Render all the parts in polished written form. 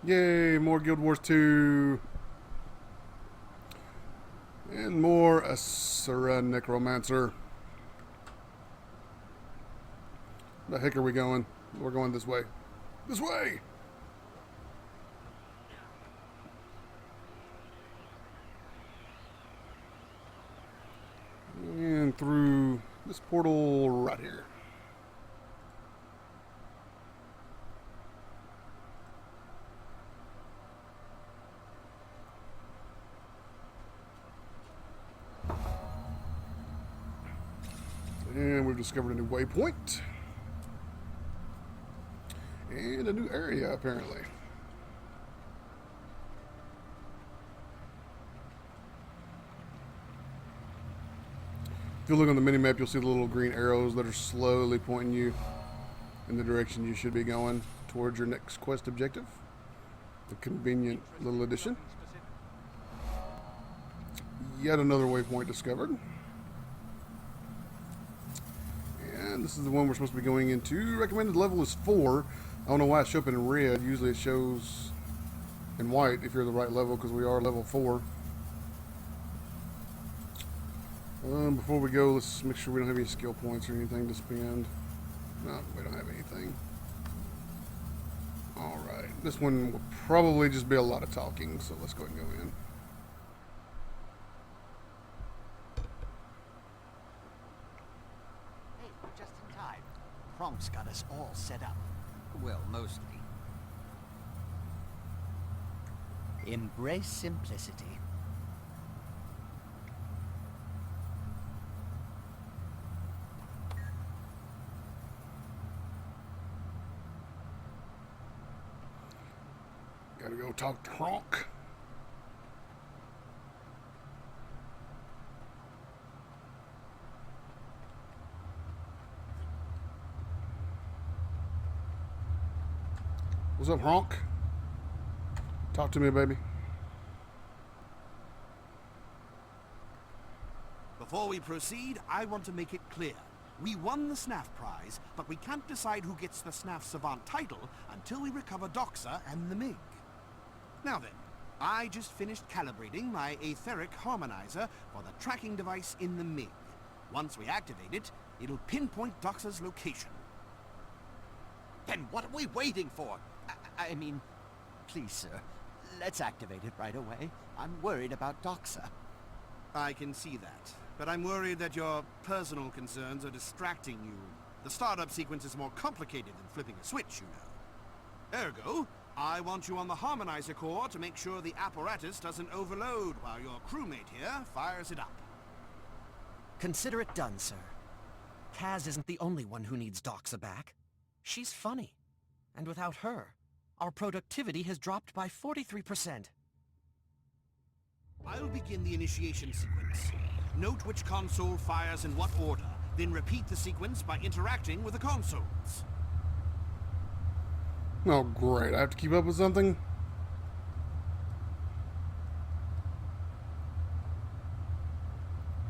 Yay, more Guild Wars 2. And more Asura Necromancer. The heck are we going? We're going this way. This way! And through this portal right here. And we've discovered a new waypoint. And a new area, apparently. If you look on the mini-map, you'll see the little green arrows that are slowly pointing you in the direction you should be going towards your next quest objective. A convenient little addition. Yet another waypoint discovered. And this is the one we're supposed to be going into. Recommended level is 4. I don't know why it shows up in red. Usually it shows in white if you're the right level, because we are level 4. Before we go, let's make sure we don't have any skill points or anything to spend. No, we don't have anything. Alright, this one will probably just be a lot of talking, so let's go ahead and go in. Hey, just in time. Prompt's got us all set up. Well, mostly. Embrace simplicity. Gotta go talk to Kronk. What's up, Honk? Talk to me, baby. Before we proceed, I want to make it clear. We won the SNAF prize, but we can't decide who gets the SNAF Savant title until we recover Doxa and the MiG. Now then, I just finished calibrating my Aetheric harmonizer for the tracking device in the MiG. Once we activate it, it'll pinpoint Doxa's location. Then what are we waiting for? I mean, please, sir, let's activate it right away. I'm worried about Doxa. I can see that, but I'm worried that your personal concerns are distracting you. The startup sequence is more complicated than flipping a switch, you know. Ergo, I want you on the harmonizer core to make sure the apparatus doesn't overload while your crewmate here fires it up. Consider it done, sir. Kaz isn't the only one who needs Doxa back. She's funny. And without her, our productivity has dropped by 43%. I'll begin the initiation sequence. Note which console fires in what order, then repeat the sequence by interacting with the consoles. Oh, great. I have to keep up with something?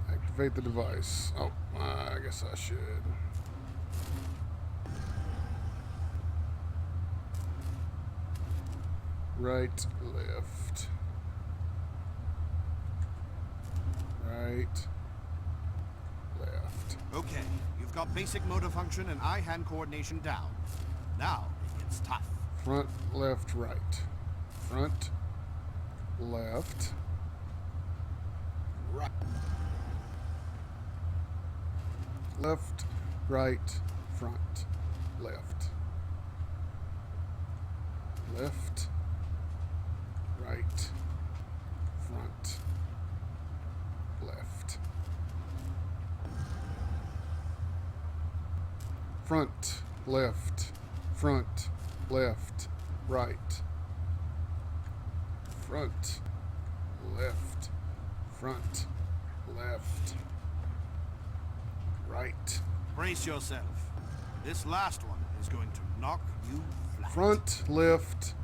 Activate the device. Oh, I guess I should. Right, left. Right, left. Okay, you've got basic motor function and eye-hand coordination down. Now it gets tough. Front, left, right. Front, left. Right. Left, right, front, left. Left, right, front, left. Front, left, front, left, right. Front, left, front, left, right. Brace yourself. This last one is going to knock you flat. Front, left,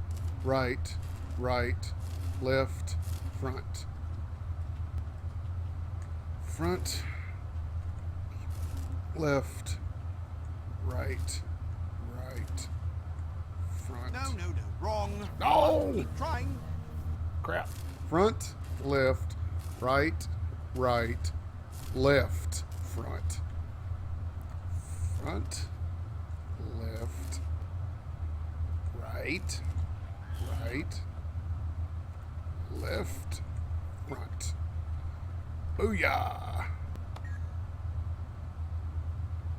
right, right, left, front. Front, left, right, right, front. No, no, no. Wrong. No! Keep trying. Crap. Front, left, right, right, left, front. Front, left, right, right, left, front. Booyah!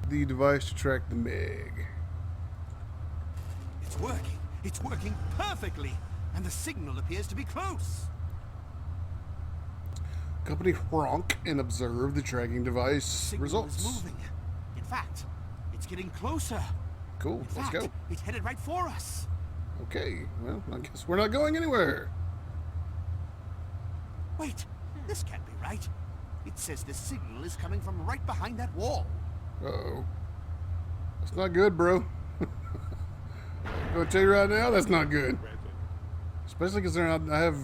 The device to track the Meg. It's working. It's working perfectly. And the signal appears to be close. Company honk and observe the tracking device Signal results. is moving. In fact, it's getting closer. Cool, In let's fact, go. it's headed right for us. Okay, well, I guess we're not going anywhere. Wait, this can't be right. It says the signal is coming from right behind that wall. Uh-oh. That's not good, bro. I'm going to tell you right now, that's not good. Especially considering I have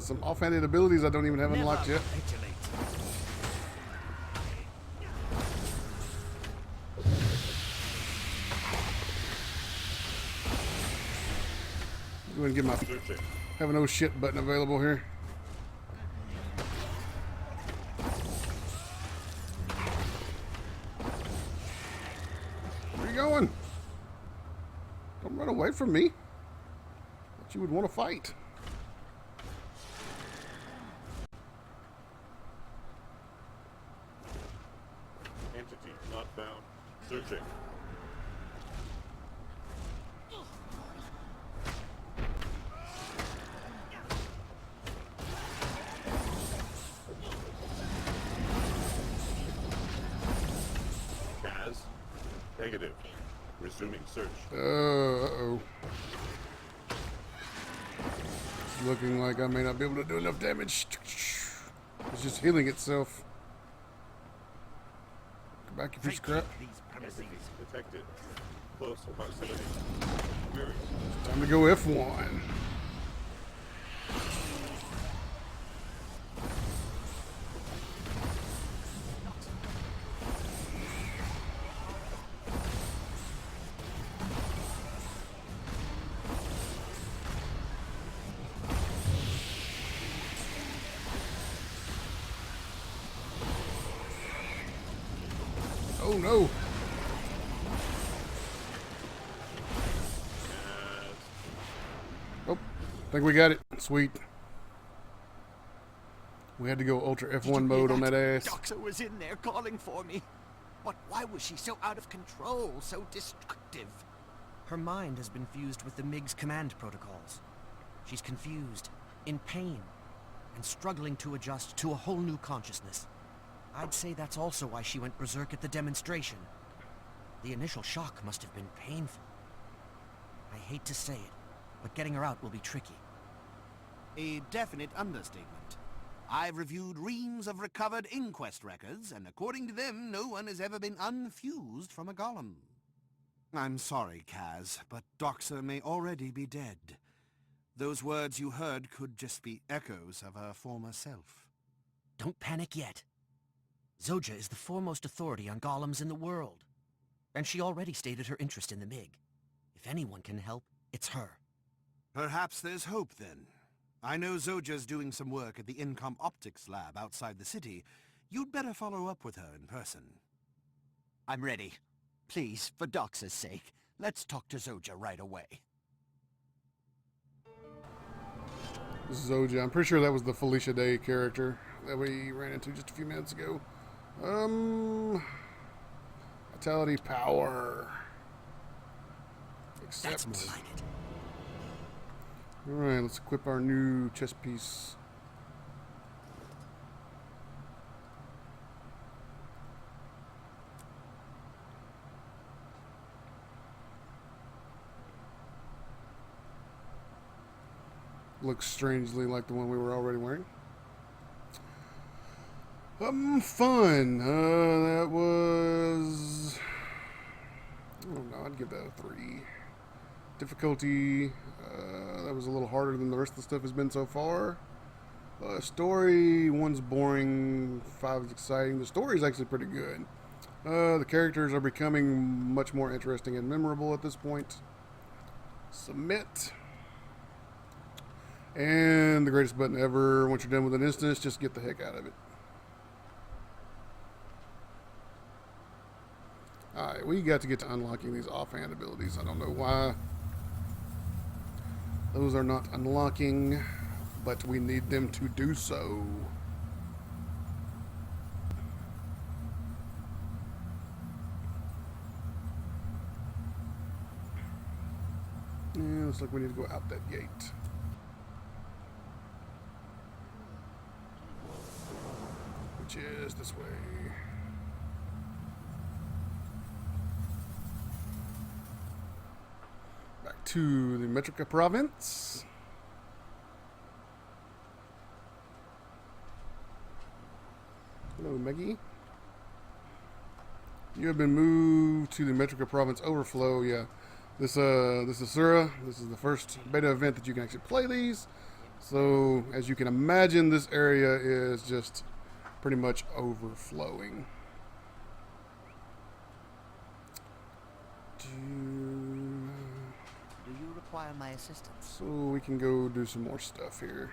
some offhanded abilities I don't even have unlocked yet. Go ahead and get my have an oh shit button available here. Where are you going? Don't run away from me. But you would want to fight. Entity not found. Searching. Kaz? Negative. Resuming search. Uh-oh. It's looking like I may not be able to do enough damage. It's just healing itself. Come back, you piece of crap. These premises. Entity detected. Close proximity. Query. Time to go F1. Oh no! Oh, think we got it. Sweet. We had to go Ultra Did you F1 hear mode on that ass. Doxa was in there calling for me. But why was she so out of control, so destructive? Her mind has been fused with the MiG's command protocols. She's confused, in pain, and struggling to adjust to a whole new consciousness. I'd say that's also why she went berserk at the demonstration. The initial shock must have been painful. I hate to say it, but getting her out will be tricky. A definite understatement. I've reviewed reams of recovered inquest records, and according to them, no one has ever been unfused from a golem. I'm sorry, Kaz, but Doxa may already be dead. Those words you heard could just be echoes of her former self. Don't panic yet. Zoja is the foremost authority on golems in the world. And she already stated her interest in the MiG. If anyone can help, it's her. Perhaps there's hope, then. I know Zoja's doing some work at the Incom Optics lab outside the city. You'd better follow up with her in person. I'm ready. Please, for Doxa's sake, let's talk to Zoja right away. Zoja. I'm pretty sure that was the Felicia Day character that we ran into just a few minutes ago. Vitality power. Accept. That's more like it. Alright, let's equip our new chest piece. Looks strangely like the one we were already wearing. Fun. That was... I don't know, I'd give that a 3. Difficulty, that was a little harder than the rest of the stuff has been so far. Story, 1's boring, 5 is exciting. The story is actually pretty good. The characters are becoming much more interesting and memorable at this point. Submit. And the greatest button ever, once you're done with an instance, just get the heck out of it. Alright, we got to get to unlocking these offhand abilities. I don't know why those are not unlocking, but we need them to do so. Yeah, looks like we need to go out that gate. Which is this way. Back to the Metrica province. Hello, Meggie. You have been moved to the Metrica province overflow. Yeah, this is Asura. This is the first beta event that you can actually play these. So as you can imagine, this area is just pretty much overflowing. Do you require my assistance? So we can go do some more stuff here.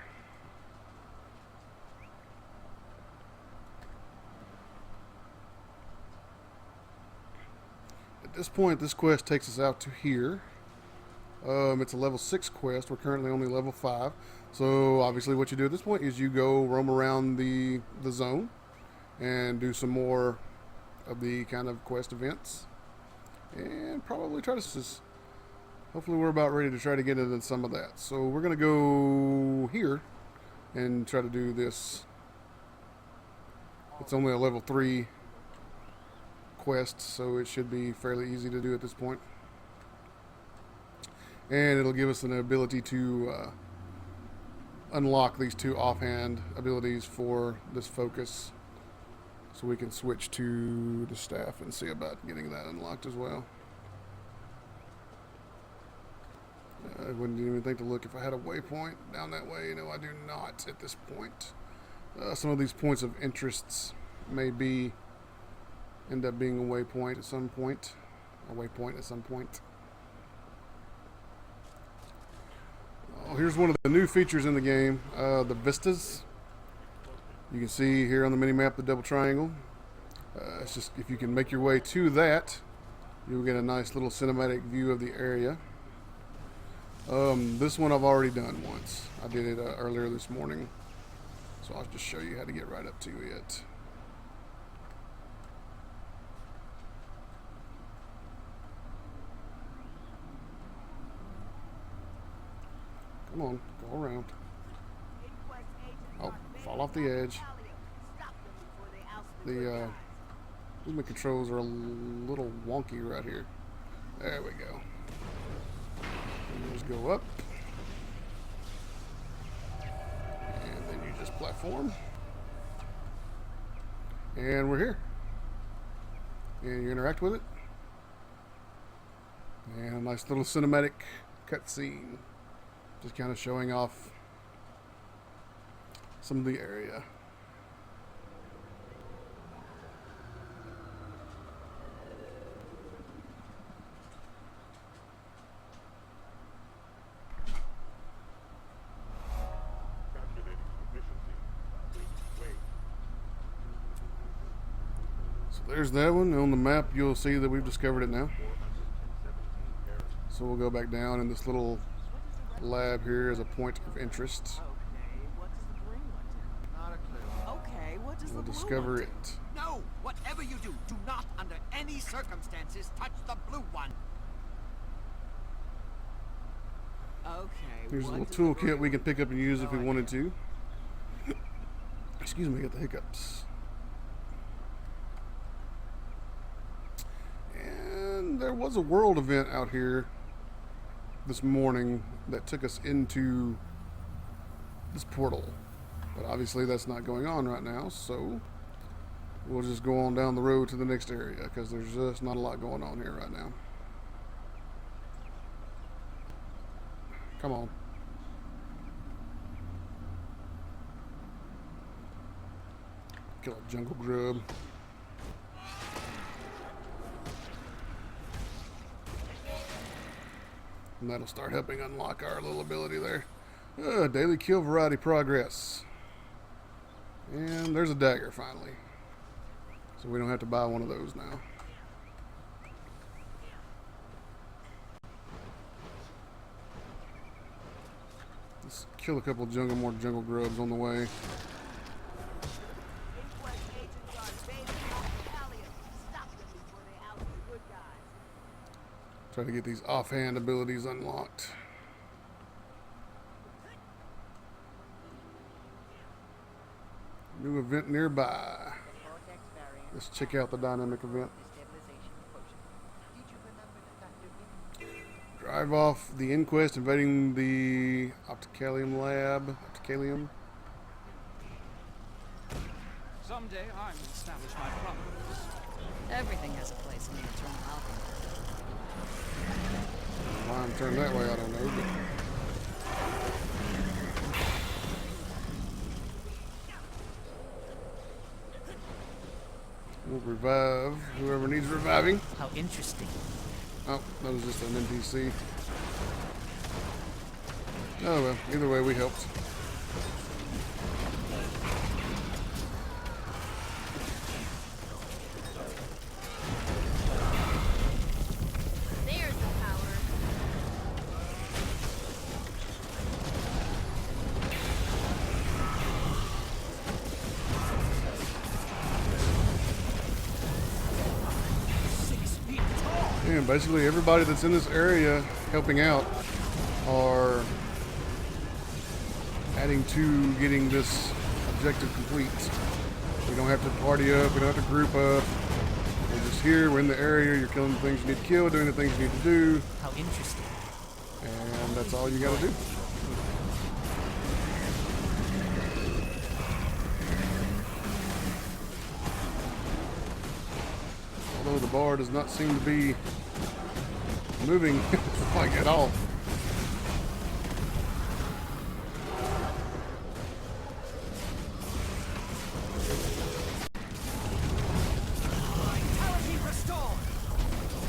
At this point, this quest takes us out to here. It's a level 6 quest. We're currently only level 5. So obviously what you do at this point is you go roam around the zone and do some more of the kind of quest events. And probably try to... Hopefully we're about ready to try to get into some of that. So we're going to go here and try to do this. It's only a level 3 quest, so it should be fairly easy to do at this point. And it'll give us an ability to unlock these 2 offhand abilities for this focus. So we can switch to the staff and see about getting that unlocked as well. I wouldn't even think to look if I had a waypoint down that way. No, I do not at this point. Some of these points of interests may end up being a waypoint at some point. A waypoint at some point. Oh, here's one of the new features in the game, the vistas. You can see here on the mini-map the double triangle. It's just if you can make your way to that, you'll get a nice little cinematic view of the area. This one I've already done once. I did it earlier this morning. So I'll just show you how to get right up to it. Come on, go around. Oh, fall off the edge. The movement controls are a little wonky right here. There we go. And just go up. And then you just platform. And we're here. And you interact with it. And a nice little cinematic cutscene. Just kind of showing off some of the area. So there's that one. On the map you'll see that we've discovered it now. So we'll go back down in this little lab here as a point of interest. Okay, what does We'll the blue discover one it. do? No! Whatever you do, do not under any circumstances touch the blue one. Okay. Here's a what little does the toolkit green we can one pick up and use if we No wanted to. Excuse me, I got the hiccups. And there was a world event out here this morning that took us into this portal. But obviously that's not going on right now, so we'll just go on down the road to the next area because there's just not a lot going on here right now. Come on. Kill a jungle grub. And that'll start helping unlock our little ability there. Daily kill variety progress. And there's a dagger finally. So we don't have to buy one of those now. Let's kill a couple more jungle grubs on the way. Try to get these offhand abilities unlocked. New event nearby. Let's check out the dynamic event. Drive off the Inquest, invading the Opticum lab. Opticum. Someday I will establish my prominence. Everything has a place in the eternal alchemy. Why I'm turned that way, I don't know. But we'll revive whoever needs reviving. How interesting. Oh, that was just an NPC. Oh well, either way we helped. There's the power. And basically everybody that's in this area helping out are adding to getting this objective complete. We don't have to party up, we don't have to group up. We're just here, we're in the area, you're killing the things you need to kill, doing the things you need to do, How interesting. and that's all you gotta do. Although the bar does not seem to be moving like at all.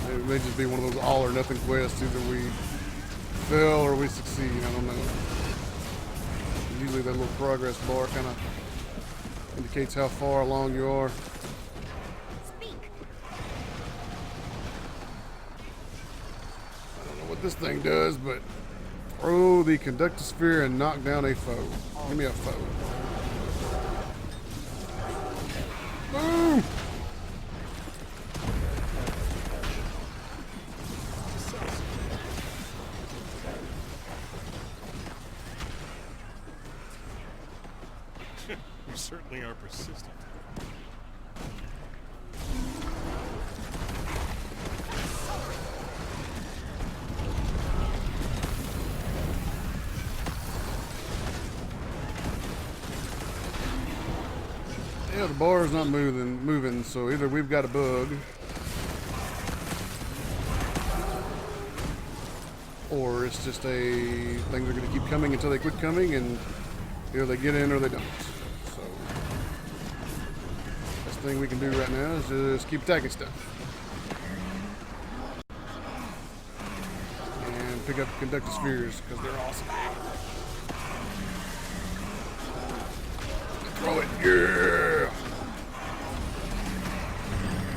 It may just be one of those all or nothing quests. Either we fail or we succeed. I don't know. Usually that little progress bar kind of indicates how far along you are. I don't know what this thing does, but throw the conductor sphere and knock down a foe. Give me a foe. Boom! You certainly are persistent. Yeah, the bar is not moving, so either we've got a bug, or it's just a things are going to keep coming until they quit coming, and either they get in or they don't. So, best thing we can do right now is just keep attacking stuff. And pick up conductor spheres, because they're awesome. Throw it, yeah!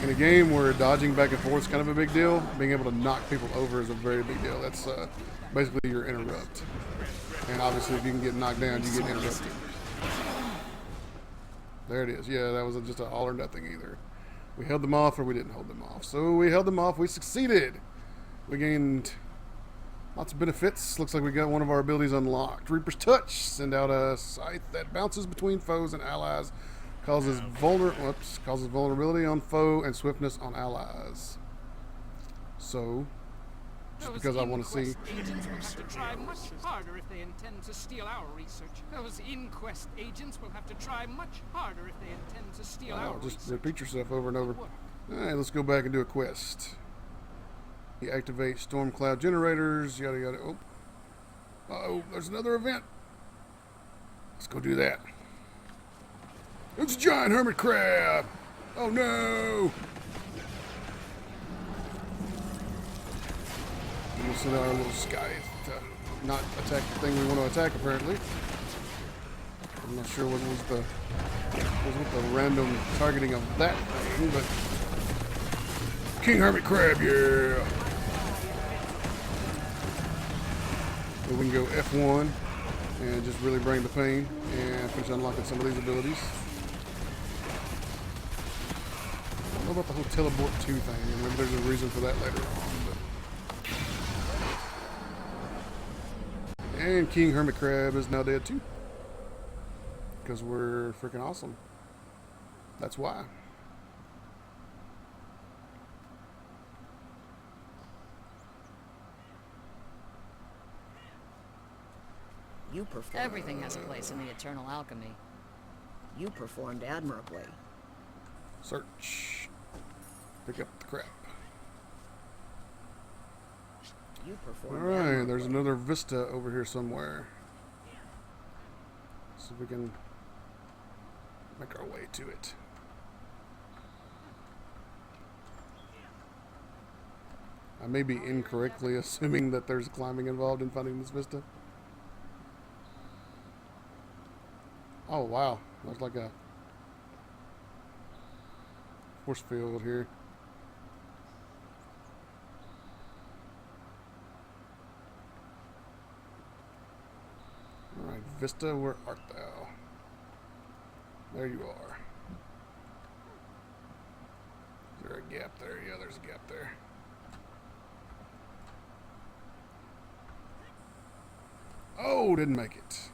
In a game where dodging back and forth is kind of a big deal, being able to knock people over is a very big deal. That's basically your interrupt. And obviously if you can get knocked down, you get interrupted. There it is. Yeah, that was just a all or nothing either. We held them off or we didn't hold them off. So we held them off, we succeeded. We gained lots of benefits. Looks like we got one of our abilities unlocked. Reaper's Touch. Send out a scythe that bounces between foes and allies. Causes vulnerability on foe and swiftness on allies. So, just because I want to see. Agents will have to try much harder if they intend to steal our research. Those inquest agents will have to try much harder if they intend to steal our Just research. repeat yourself over and over. Alright, let's go back and do a quest. You activate storm cloud generators, yada yada. Oh. Uh-oh, there's another event. Let's go do that. It's a giant hermit crab! Oh no! send our little sky to not attack the thing we want to attack, apparently. I'm not sure what was the random targeting of that thing, but King Hermit Crab, yeah. So we can go F1 and just really bring the pain and finish unlocking some of these abilities. I don't know about the whole teleport 2 thing, and maybe there's a reason for that later on. But. And King Hermit Crab is now dead too. Because we're freaking awesome. That's why. You performed. Everything has a place in the eternal alchemy. You performed admirably. Search. Pick up the crap. You performed Alright, admirably. there's another vista over here somewhere. So we can make our way to it. I may be incorrectly assuming that there's climbing involved in finding this vista. Oh wow, there's like a force field here. Alright, Vista, where art thou? There you are. Is there a gap there? Yeah, there's a gap there. Oh, didn't make it.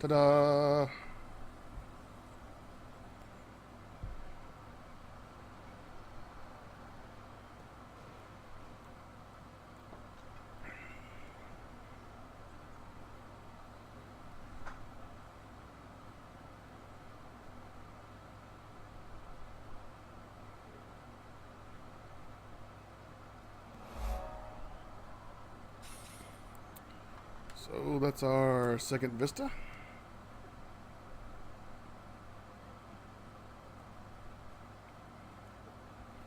Ta-da! So that's our second vista.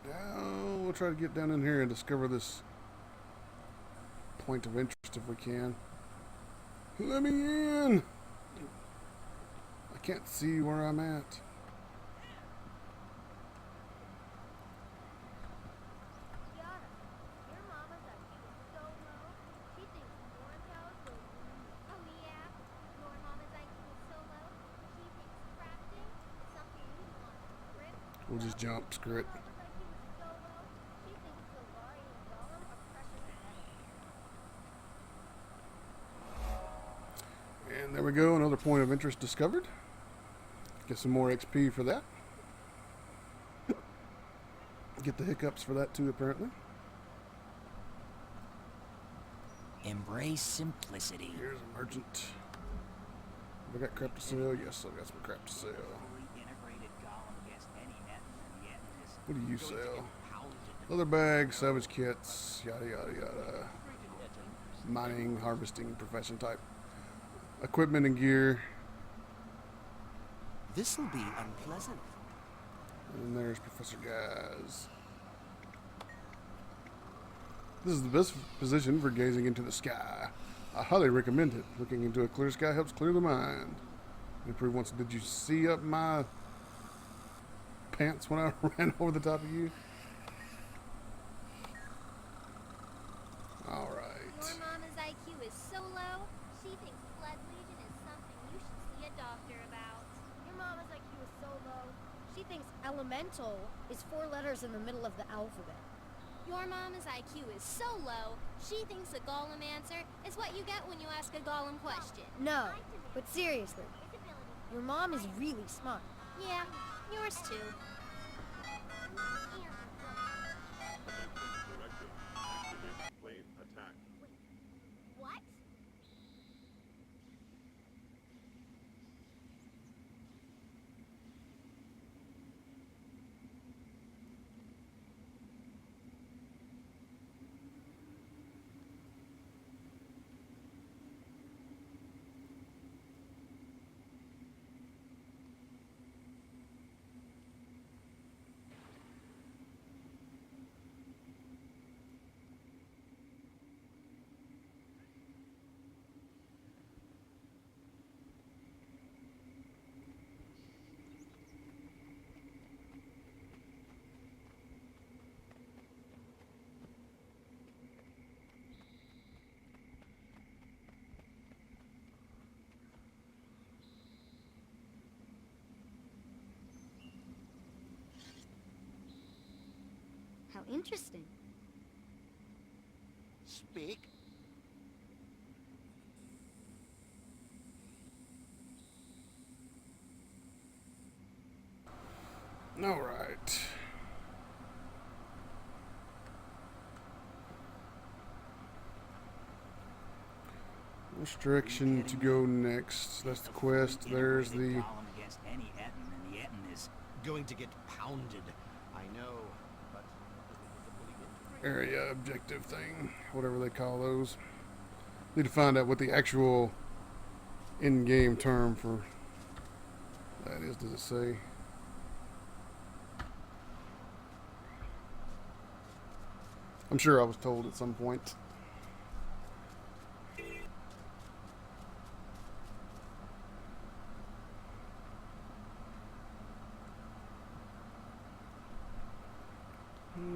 Now we'll try to get down in here and discover this point of interest if we can. Let me in! I can't see where I'm at. We'll just jump, screw it. And there we go, another point of interest discovered. Get some more XP for that. Get the hiccups for that too, apparently. Embrace simplicity. Here's a merchant. Have I got crap to sell? Yes, I've got some crap to sell. What do you sell? Leather bags, salvage kits, yada yada yada. Mining, harvesting, profession type. Equipment and gear. This'll be unpleasant. And there's Professor Gaz. This is the best position for gazing into the sky. I highly recommend it. Looking into a clear sky helps clear the mind. Improve once. Did you see up my pants when I ran over the top of you? Alright. Your mama's IQ is so low, she thinks blood legion is something you should see a doctor about. Your mama's IQ is so low, she thinks elemental is 4 letters in the middle of the alphabet. Your mama's IQ is so low, she thinks a Golemanswer is what you get when you ask a Golem question. No, but seriously, your mom is really smart. Yeah, yours too. Directive. Activate plane attack. What? interesting. Speak. All right. Which direction to go next? That's the quest. There's the... Golem against any Etten, and the Etten is Going to get pounded. I know, but... area objective thing, whatever they call those. Need to find out what the actual in-game term for that is. Does it say? I'm sure I was told at some point.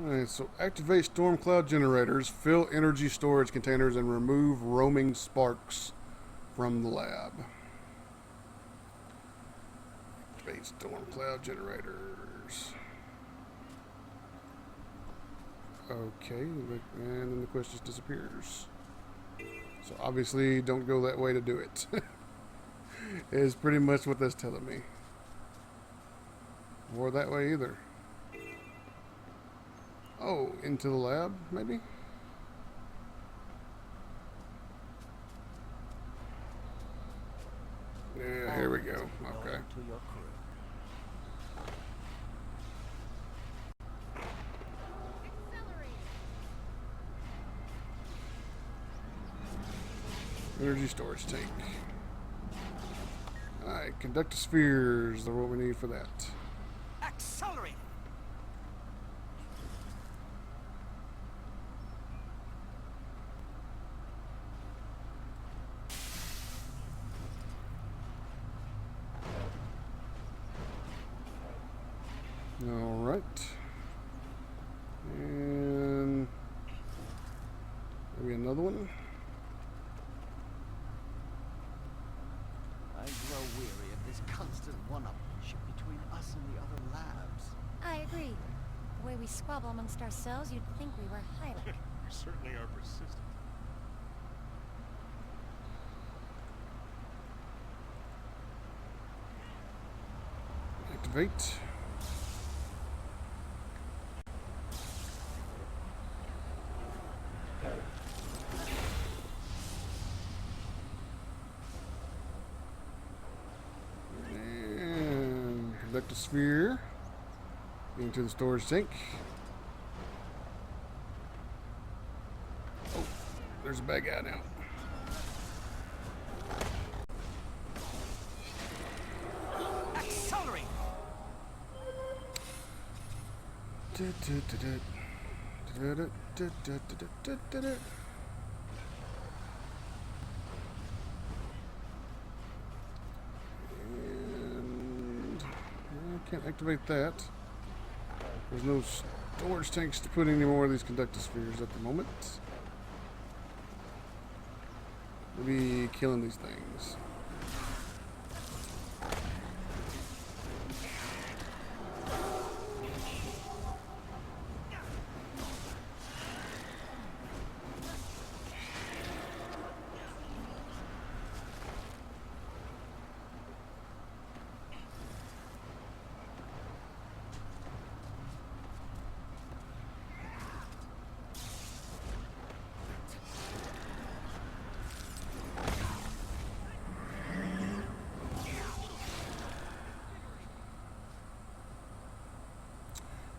Alright, so activate storm cloud generators, fill energy storage containers, and remove roaming sparks from the lab. Activate storm cloud generators. Okay, and then the quest just disappears. So obviously don't go that way to do it. Is pretty much what that's telling me. Or that way either. Oh, into the lab, maybe? Yeah, here we go. Okay. to your crew. Energy storage tank. Alright, conductor spheres are what we need for that. Accelerate! Alright. And maybe another one. I grow weary of this constant one-upmanship between us and the other labs. I agree. The way we squabble amongst ourselves, you'd think we were highly. You certainly are persistent. Activate. And conduct a sphere into the storage tank. Oh, there's a bad guy now. Accelerate! And I can't activate that. There's no storage tanks to put any more of these conductor spheres at the moment. We'll be killing these things.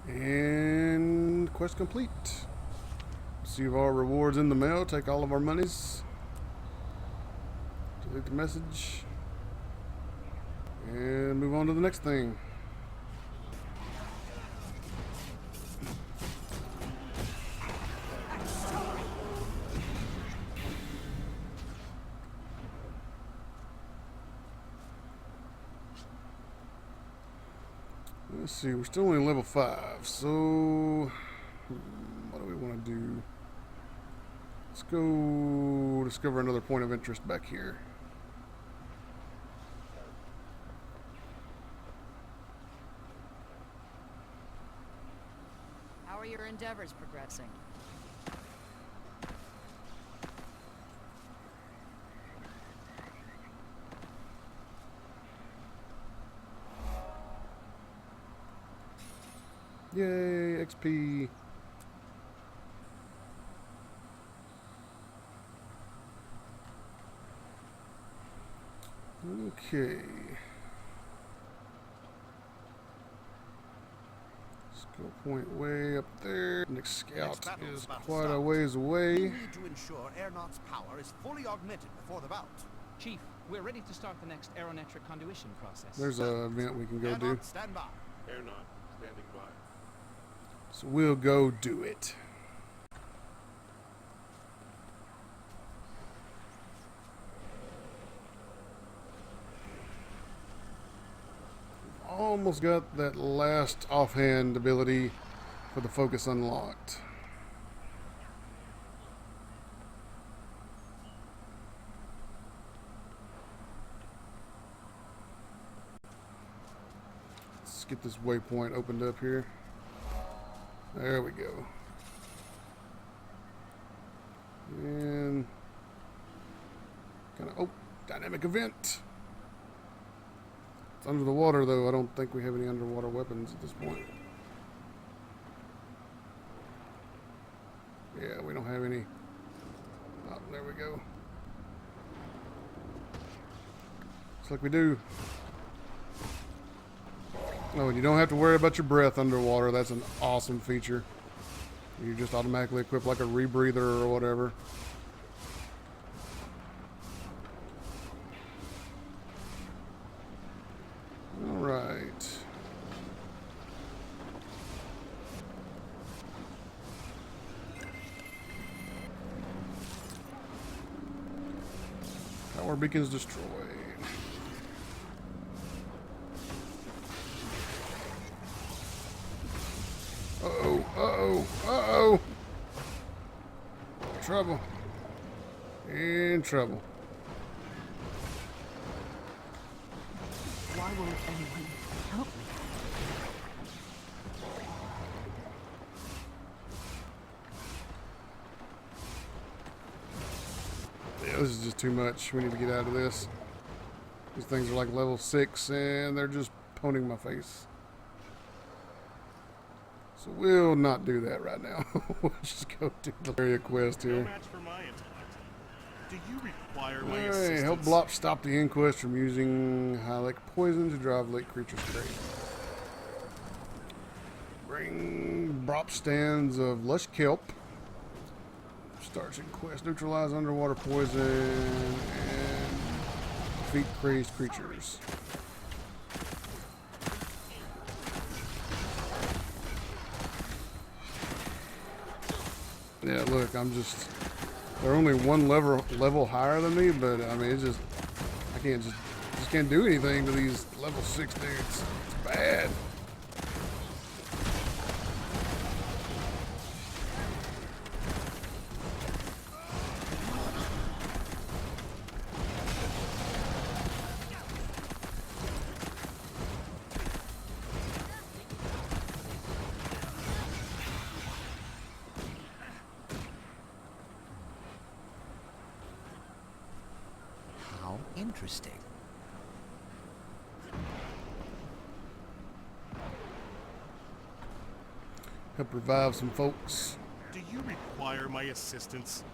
And quest complete. Receive our rewards in the mail. Take all of our monies. Delete the message. And move on to the next thing. Let's see, we're still only level 5, so what do we want to do? Let's go discover another point of interest back here. How are your endeavors, Processing. Yay, XP. Okay. Skill point way up there. Next scout is quite a ways We away. need to ensure Aeronaut's power is fully augmented before the bout. Chief, we're ready to start the next aeronetric conduition process. There's an event we can go do. Aeronaut, stand by. Aeronaut, standing by. So we'll go do it. Almost got that last offhand ability for the focus unlocked. Let's get this waypoint opened up here. There we go. And kind of, oh, dynamic event. It's under the water, though. I don't think we have any underwater weapons at this point. Yeah, we don't have any. Oh, there we go. Looks like we do. Oh, and you don't have to worry about your breath underwater. That's an awesome feature. You just automatically equip like a rebreather or whatever. Alright. Power beacons destroyed. Uh-oh, uh-oh, uh-oh. Trouble. In trouble. Why won't anyone help me? Yeah, this is just too much. We need to get out of this. These things are like level 6 and they're just poning my face. So we'll not do that right now. We'll just go do the area quest No here. match for my intellect. Do you require my Hey, assistance? help Blop stop the Inquest from using high lake poison to drive lake creatures crazy. Bring Brop stands of lush kelp. Starts Inquest, neutralize underwater poison, and defeat crazed creatures. Yeah, look, they're only one level higher than me, but I mean, it's just, I can't just can't do anything to these level 6 dudes. It's bad. How interesting. Help revive some folks. Do you require my assistance?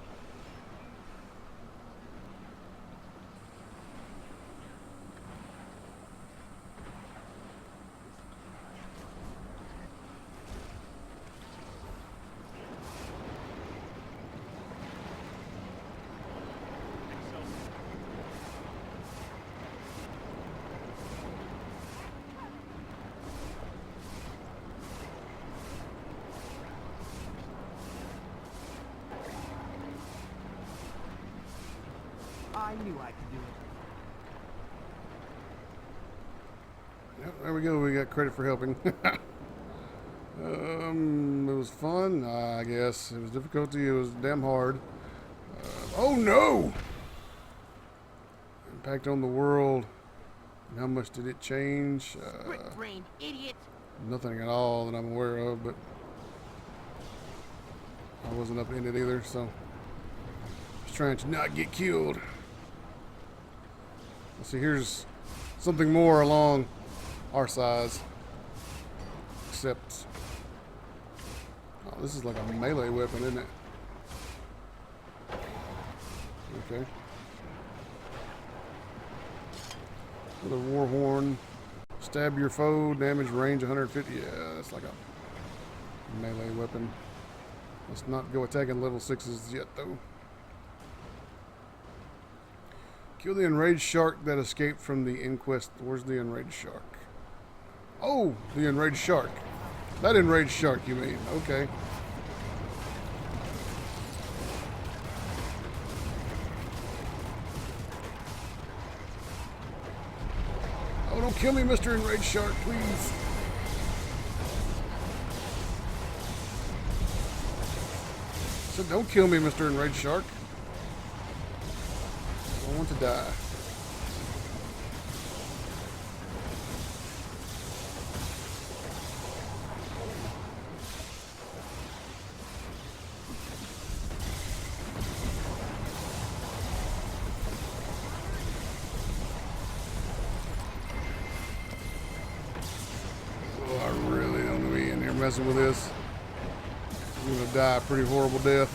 I knew I could do it. Yep, there we go. We got credit for helping. It was fun, I guess. It was difficulty. It was damn hard. Oh no! Impact on the world. And how much did it change? Brick-brained idiot. Nothing at all that I'm aware of, but I wasn't up in it either, so just trying to not get killed. Let's see, here's something more along our size. Except, oh, this is like a melee weapon, isn't it? Okay. With a war horn. Stab your foe, damage range 150. Yeah, that's like a melee weapon. Let's not go attacking level 6s yet, though. Kill the enraged shark that escaped from the inquest. Where's the enraged shark? Oh, the enraged shark. That enraged shark, you mean? Okay. Oh, don't kill me, Mr. Enraged Shark, please. So don't kill me, Mr. Enraged Shark. I don't want to die. Messing with this. I'm gonna die a pretty horrible death.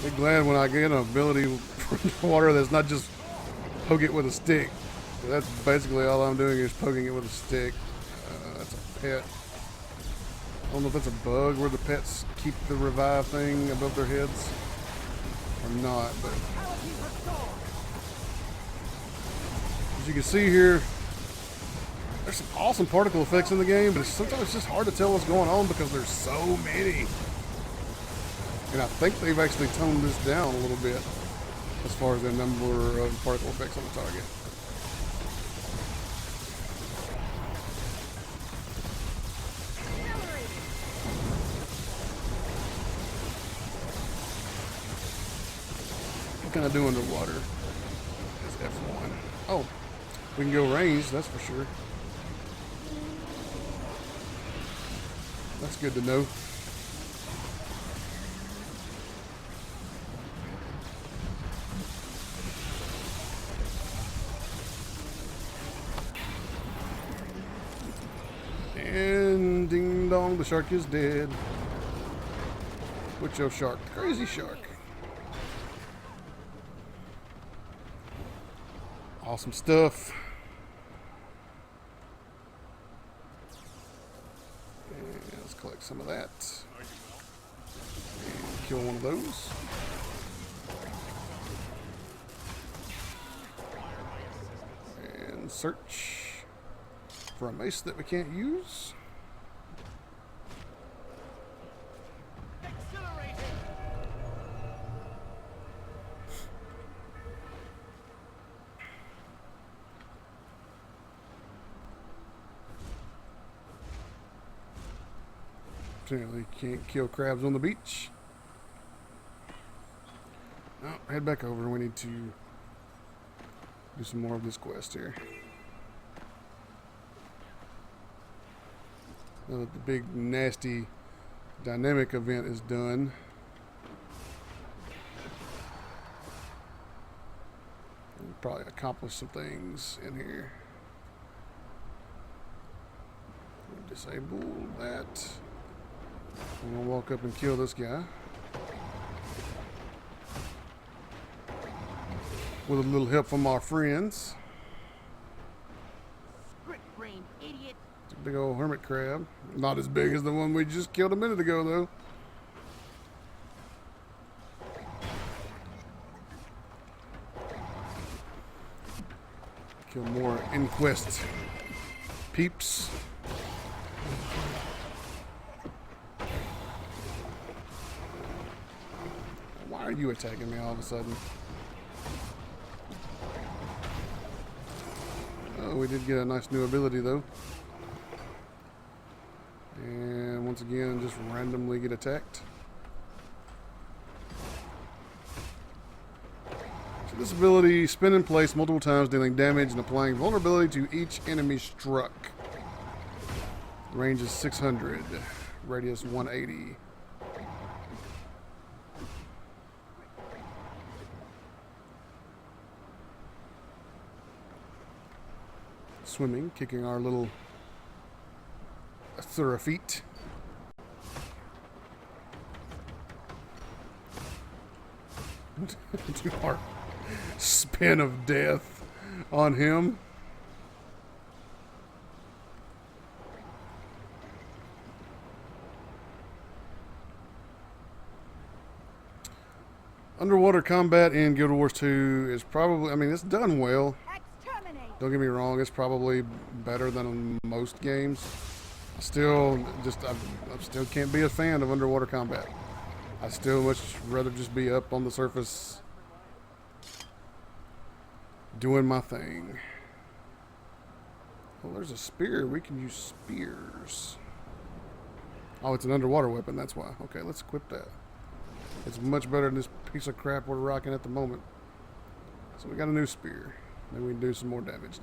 Be glad when I get an ability from the water that's not just poke it with a stick. That's basically all I'm doing is poking it with a stick. That's a pet. I don't know if that's a bug where the pets keep the revive thing above their heads or not, but as you can see here, there's some awesome particle effects in the game, but sometimes it's just hard to tell what's going on because there's so many. And I think they've actually toned this down a little bit as far as the number of particle effects on the target. What can I do underwater? It's F1. Oh, we can go range, that's for sure. That's good to know. And ding dong, the shark is dead. What's your shark? Crazy shark. Awesome stuff. And let's collect some of that. And kill one of those. And search for a mace that we can't use. Apparently can't kill crabs on the beach. Oh, head back over. We need to do some more of this quest here. Now that the big nasty dynamic event is done, we'll probably accomplish some things in here. Disable that. I'm gonna walk up and kill this guy with a little help from our friends. Brick-brained idiot. It's a big old hermit crab. Not as big as the one we just killed a minute ago, though. Kill more inquest peeps. Why are you attacking me all of a sudden? Oh, we did get a nice new ability though. And once again, just randomly get attacked. So this ability, spin in place multiple times, dealing damage and applying vulnerability to each enemy struck. Range is 600, radius 180. Swimming, kicking our little Asura feet. Do our spin of death on him. Underwater combat in Guild Wars 2 is probably, I mean, it's done well. Don't get me wrong, it's probably better than most games. I still can't be a fan of underwater combat. I still much rather just be up on the surface doing my thing. Well, there's a spear. We can use spears. Oh, it's an underwater weapon, that's why. Okay, let's equip that. It's much better than this piece of crap we're rocking at the moment. So we got a new spear. Maybe we can do some more damage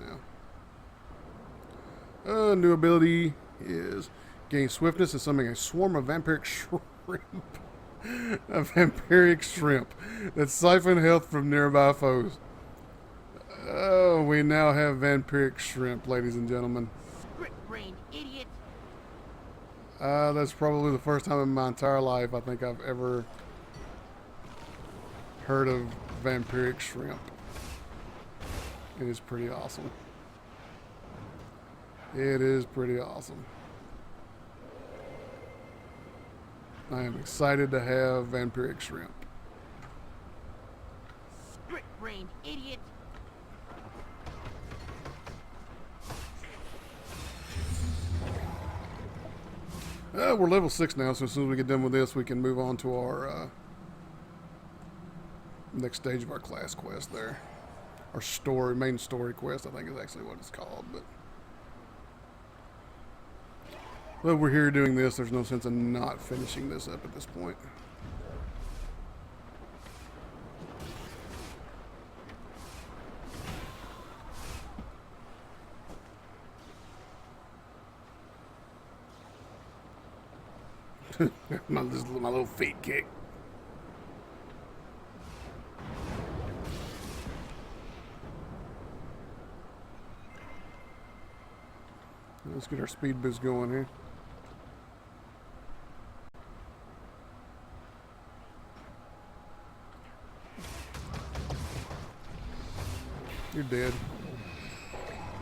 now. New ability is gain swiftness and summon a swarm of vampiric shrimp. A vampiric shrimp that siphon health from nearby foes. Oh, we now have vampiric shrimp, ladies and gentlemen. Brick-brained idiot. That's probably the first time in my entire life I think I've ever heard of vampiric shrimp. It is pretty awesome. It is pretty awesome. I am excited to have vampiric shrimp. Brick-brained idiot. We're level 6 now, so as soon as we get done with this, we can move on to our next stage of our class quest there. Our story, main story quest, I think is actually what it's called. But we're here doing this, there's no sense in not finishing this up at this point. my little feet kick. Let's get our speed boost going here. You're dead.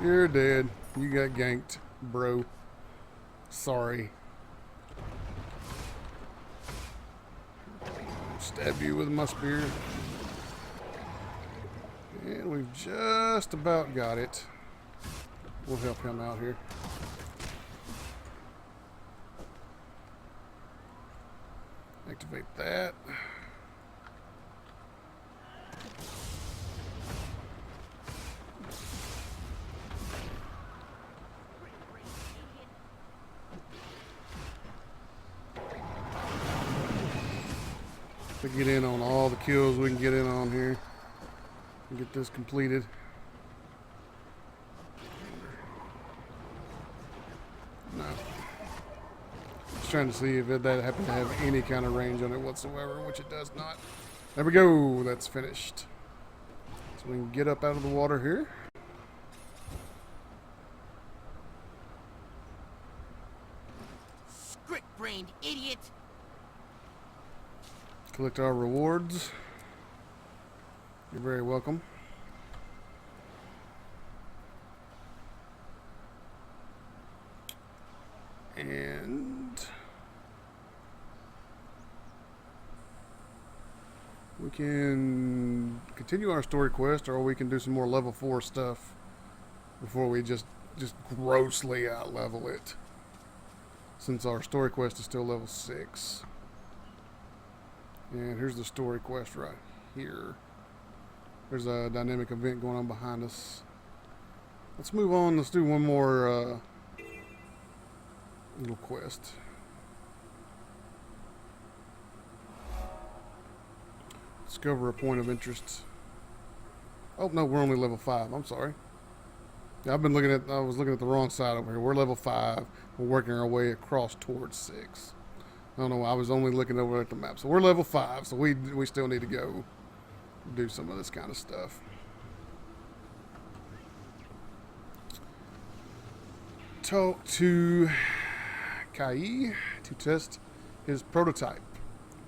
You're dead. You got ganked, bro. Sorry. Stab you with my spear. And we've just about got it. We'll help him out here. Activate that. To get in on all the kills we can get in on here and get this completed. No. Just trying to see if that happened to have any kind of range on it whatsoever, which it does not. There we go. That's finished. So we can get up out of the water here. Brick-brained idiot. Collect our rewards. You're very welcome. And we can continue our story quest, or we can do some more level 4 stuff before we just grossly out level it, since our story quest is still level 6. And here's the story quest right here. There's a dynamic event going on behind us. Let's move on. Let's do one more little quest. Discover a point of interest. Oh no, we're only level 5. I'm sorry. Yeah, I was looking at the wrong side over here. We're level 5. We're working our way across towards 6. I don't know why. I was only looking over at the map. So we're level 5. So we still need to go do some of this kind of stuff. Talk to Kai to test his prototype.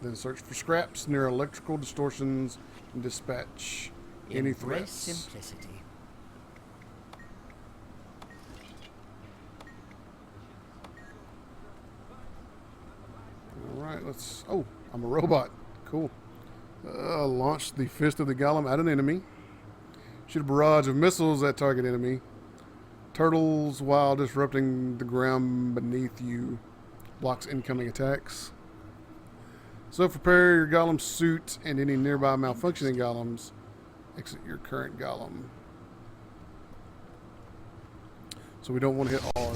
Then search for scraps near electrical distortions and dispatch any Embrace threats. simplicity. Alright, let's... Oh, I'm a robot. Cool. Launch the Fist of the Golem at an enemy. Shoot a barrage of missiles at target enemy. Turtles while disrupting the ground beneath you. Blocks incoming attacks. So prepare your golem suit and any nearby malfunctioning golems. Exit your current golem. So we don't want to hit R.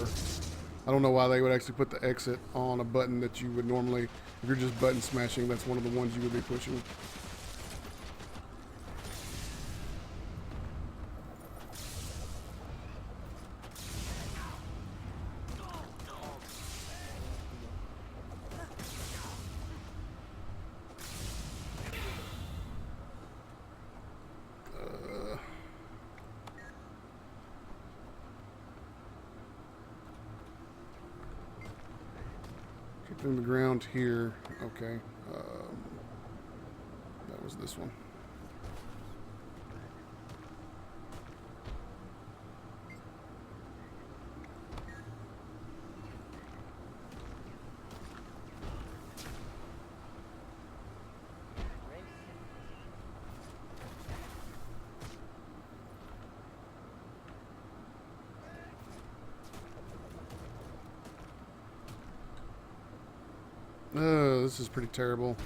I don't know why they would actually put the exit on a button that you would normally, if you're just button smashing, that's one of the ones you would be pushing. In the ground here. Okay. That was this one. This is pretty terrible.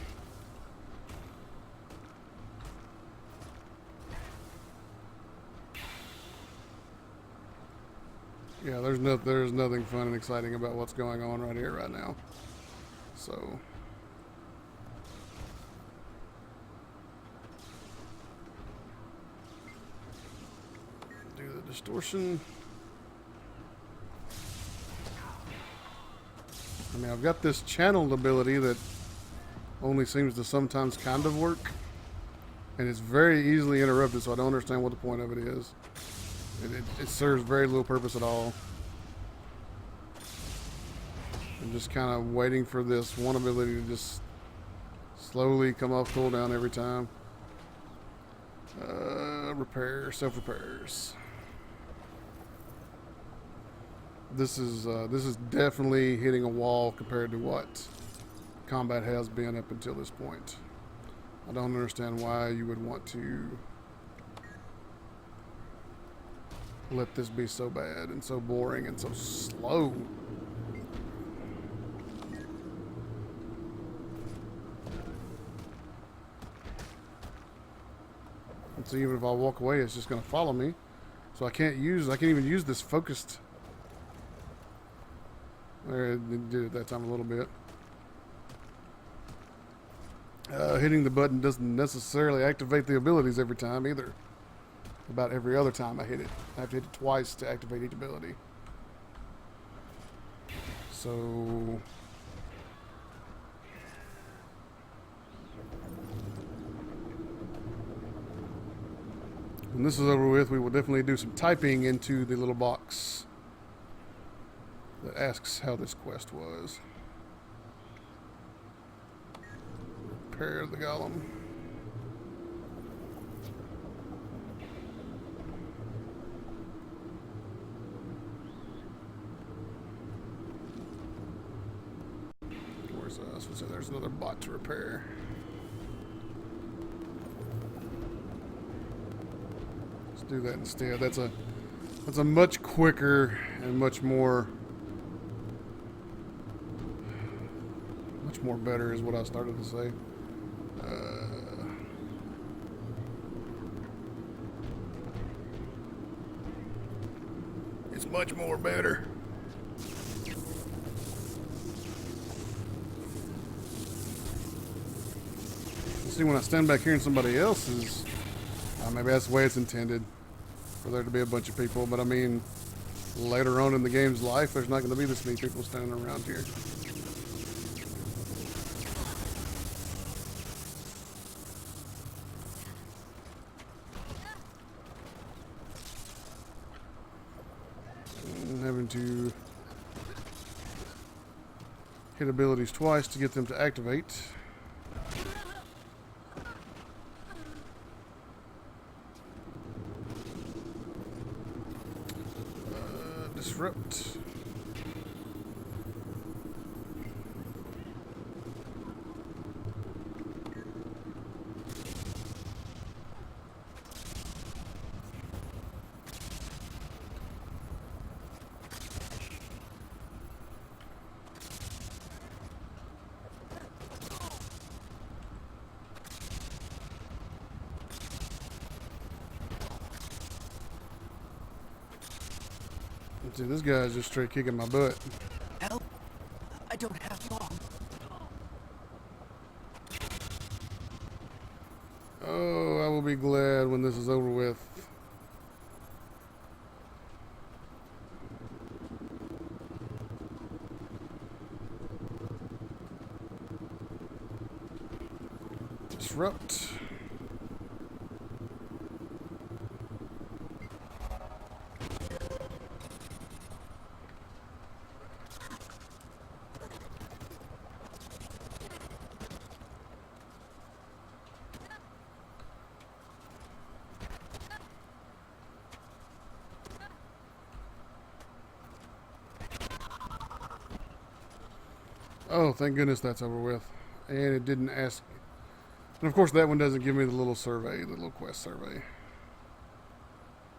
Yeah, there's nothing fun and exciting about what's going on right here, right now. So do the distortion. I mean, I've got this channeled ability that only seems to sometimes kind of work. And it's very easily interrupted, so I don't understand what the point of it is. It serves very little purpose at all. I'm just kind of waiting for this one ability to just slowly come off cooldown every time. Repair, self-repairs. This is definitely hitting a wall compared to what combat has been up until this point. I don't understand why you would want to let this be so bad and so boring and so slow. And so even if I walk away, it's just going to follow me. So I can't even use this focused. There, it did it that time a little bit. Hitting the button doesn't necessarily activate the abilities every time either. About every other time I hit it. I have to hit it twice to activate each ability. So... when this is over with, we will definitely do some typing into the little box that asks how this quest was. Repair the golem. Where's so there's another bot to repair. Let's do that instead. That's a much quicker and much more better is what I started to say. It's much more better. See, when I stand back here in somebody else's, Maybe that's the way it's intended, for there to be a bunch of people, but I mean, later on in the game's life, there's not going to be this many people standing around here. And having to hit abilities twice to get them to activate. Disrupt. See, this guy's just straight kicking my butt. Help! I don't have long. Oh, I will be glad when this is over with. Disrupt. Oh, thank goodness that's over with. And it didn't ask. And of course that one doesn't give me the little survey, the little quest survey.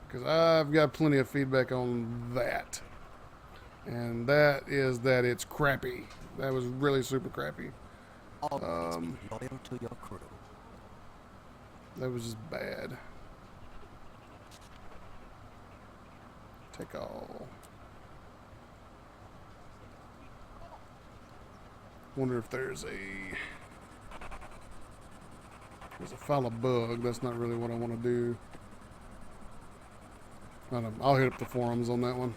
Because I've got plenty of feedback on that. And that is that it's crappy. That was really super crappy. Always be loyal to your crew. That was just bad. Take all. Wonder if there's a file a bug. That's not really what I want to do. I'll hit up the forums on that one.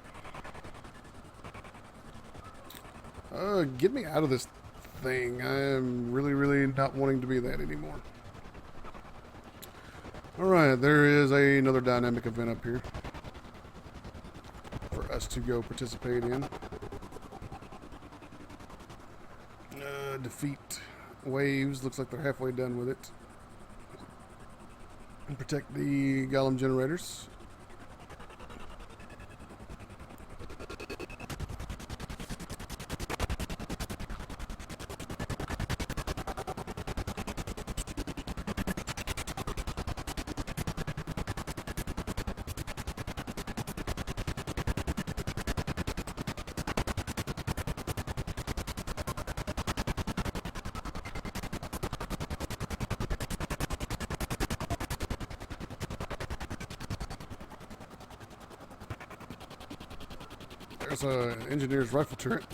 Get me out of this thing. I am really not wanting to be that anymore. Alright, there is another dynamic event up here for us to go participate in. Defeat waves. Looks like they're halfway done with it. And protect the Golem generators. There's an engineer's rifle turret.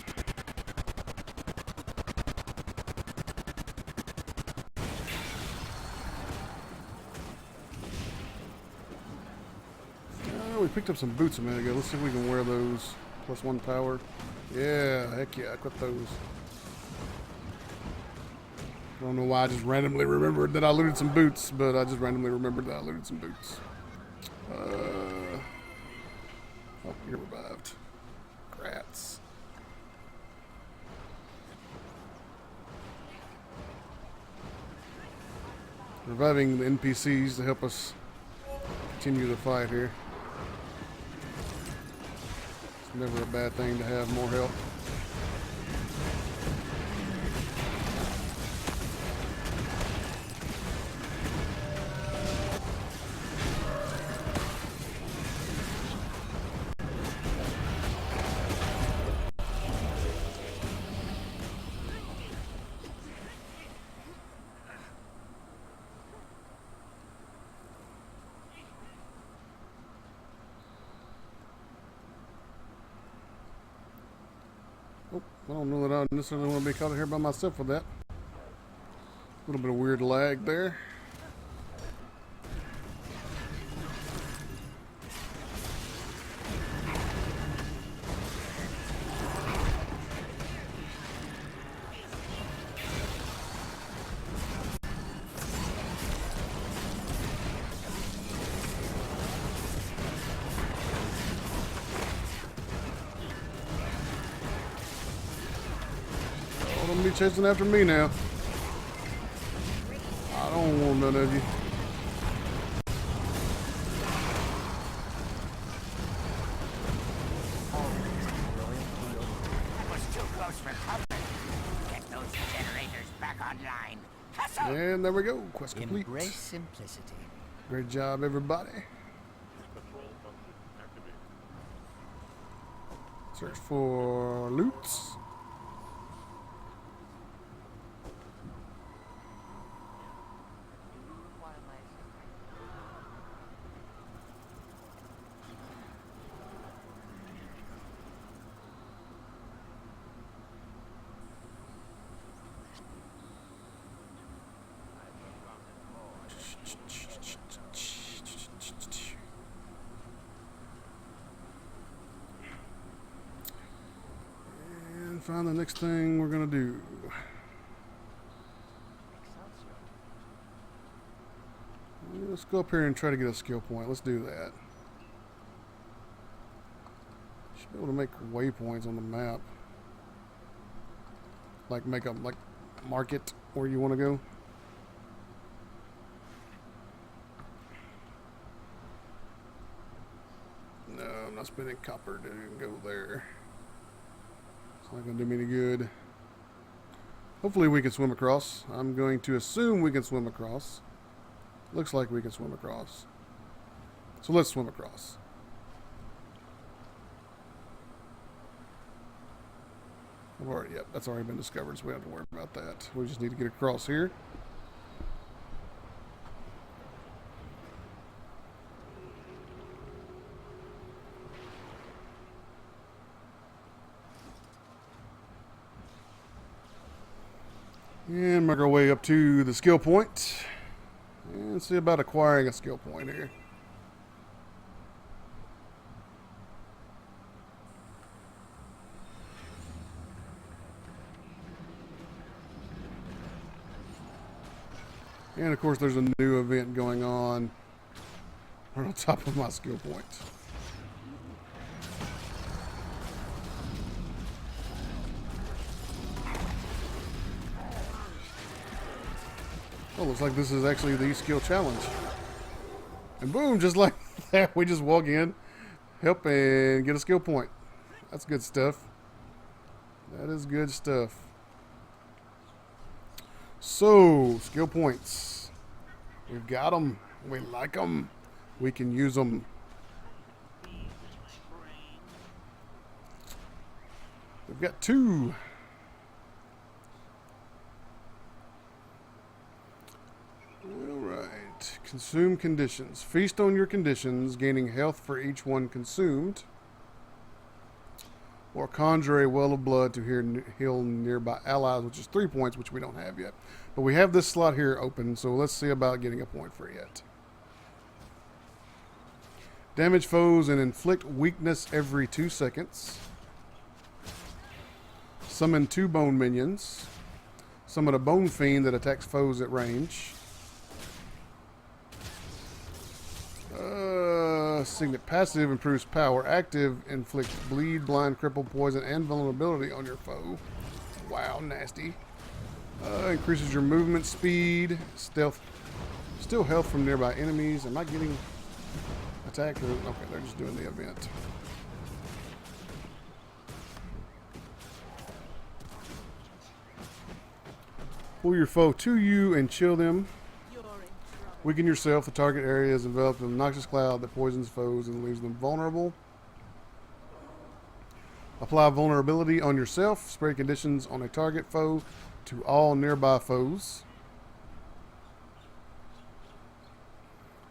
Oh, we picked up some boots a minute ago. Let's see if we can wear those. +1 power. Yeah, heck yeah, equip those. I don't know why I just randomly remembered that I looted some boots, but I just randomly remembered that I looted some boots. Oh, you're revived. Grats. Reviving the NPCs to help us continue the fight here. It's never a bad thing to have more help. I don't know that I necessarily want to be caught here by myself with that. A little bit of weird lag there. Don't be chasing after me now. I don't want none of you. That was too close for comfort. Get those generators back online. Hustle! And there we go. Quest complete. Embrace simplicity. Great job, everybody. Control function activated. Search for loots. And find the next thing we're gonna do. Let's go up here and try to get a skill point. Let's do that. Should be able to make waypoints on the map. Like make a mark it where you want to go. No, I'm not spending copper to go there. It's not going to do me any good. Hopefully we can swim across. I'm going to assume we can swim across. Looks like we can swim across. So let's swim across. Yep, that's already been discovered, so we don't have to worry about that. We just need to get across here. And make our way up to the skill point. And see about acquiring a skill point here. And of course there's a new event going on right on top of my skill point. Oh, looks like this is actually the skill challenge. And boom, just like that, we just walk in, help, and get a skill point. That's good stuff. That is good stuff. So, skill points. We've got them. We like them. We can use them. We've got 2. Alright. Consume conditions. Feast on your conditions, gaining health for each one consumed. Or conjure a well of blood to heal nearby allies, which is 3 points, which we don't have yet. But we have this slot here open, so let's see about getting a point for it. Damage foes and inflict weakness every 2 seconds. Summon 2 bone minions. Summon a bone fiend that attacks foes at range. Signet passive improves power. Active inflicts bleed, blind, cripple, poison, and vulnerability on your foe. Wow, nasty. Increases your movement speed, stealth, still health from nearby enemies. Am I getting attacked? Okay, they're just doing the event. Pull your foe to you and chill them. Weaken yourself. The target area is enveloped in a noxious cloud that poisons foes and leaves them vulnerable. Apply vulnerability on yourself. Spread conditions on a target foe to all nearby foes.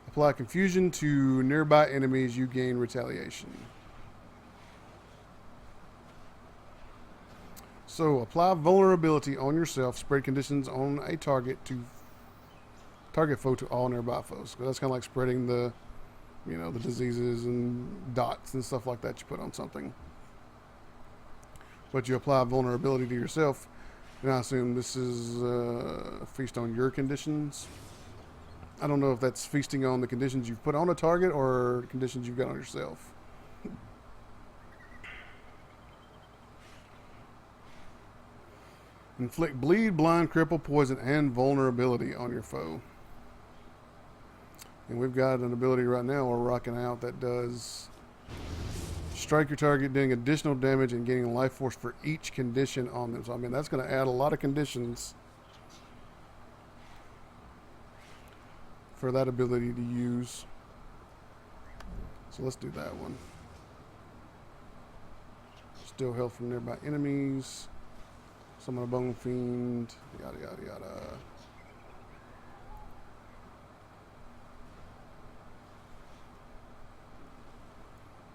Apply confusion to nearby enemies. You gain retaliation. So apply vulnerability on yourself. Spread conditions on a target foe to all nearby foes. So that's kind of like spreading the, the diseases and dots and stuff like that you put on something. But you apply vulnerability to yourself, and I assume this is feast on your conditions. I don't know if that's feasting on the conditions you've put on a target or conditions you've got on yourself. Inflict bleed, blind, cripple, poison, and vulnerability on your foe. And we've got an ability right now we're rocking out that does strike your target, doing additional damage and gaining life force for each condition on them. So, I mean, that's going to add a lot of conditions for that ability to use. So let's do that one. Still health from nearby enemies. Summon a bone fiend. Yada yada yada.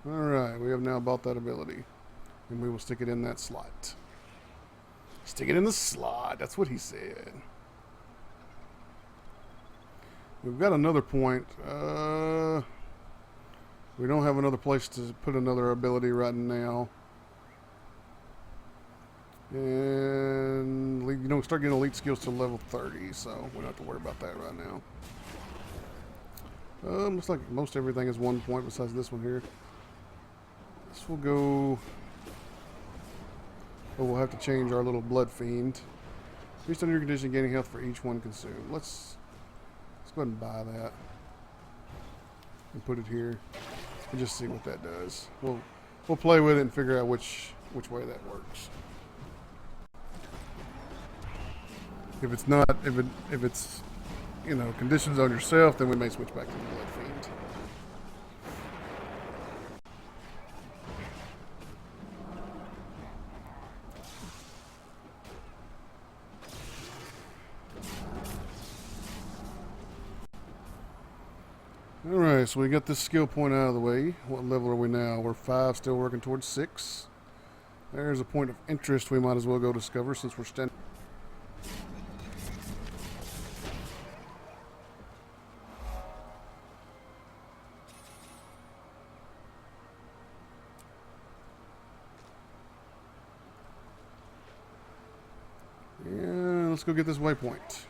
Alright, we have now bought that ability. And we will stick it in that slot. Stick it in the slot. That's what he said. We've got another point. We don't have another place to put another ability right now. And, you know, start getting elite skills to level 30, so we don't have to worry about that right now. Looks like most everything is 1 point besides this one here. This will go... Oh, we'll have to change our little blood fiend. Based on your condition, gaining health for each one consumed. Let's go ahead and buy that. And put it here. And just see what that does. We'll play with it and figure out which way that works. If it's not, if it's, you know, conditions on yourself, then we may switch back to the blood fiend. Alright, so we got this skill point out of the way. What level are we now? We're 5, still working towards 6. There's a point of interest we might as well go discover since we're standing. Yeah, let's go get this waypoint.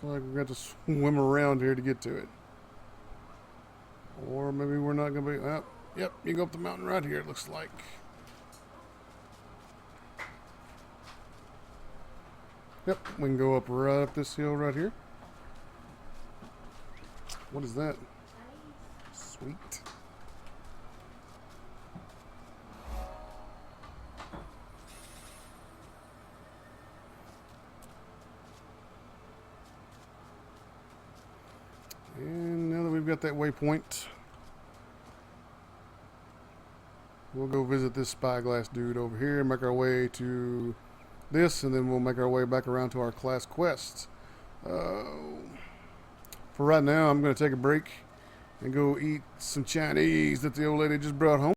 Like we're going to swim around here to get to it. Or maybe we're not going to be... yep, you can go up the mountain right here, it looks like. Yep, we can go up right up this hill right here. What is that? Sweet. And now that we've got that waypoint, we'll go visit this spyglass dude over here and make our way to this, and then we'll make our way back around to our class quests. For right now, I'm going to take a break and go eat some Chinese that the old lady just brought home.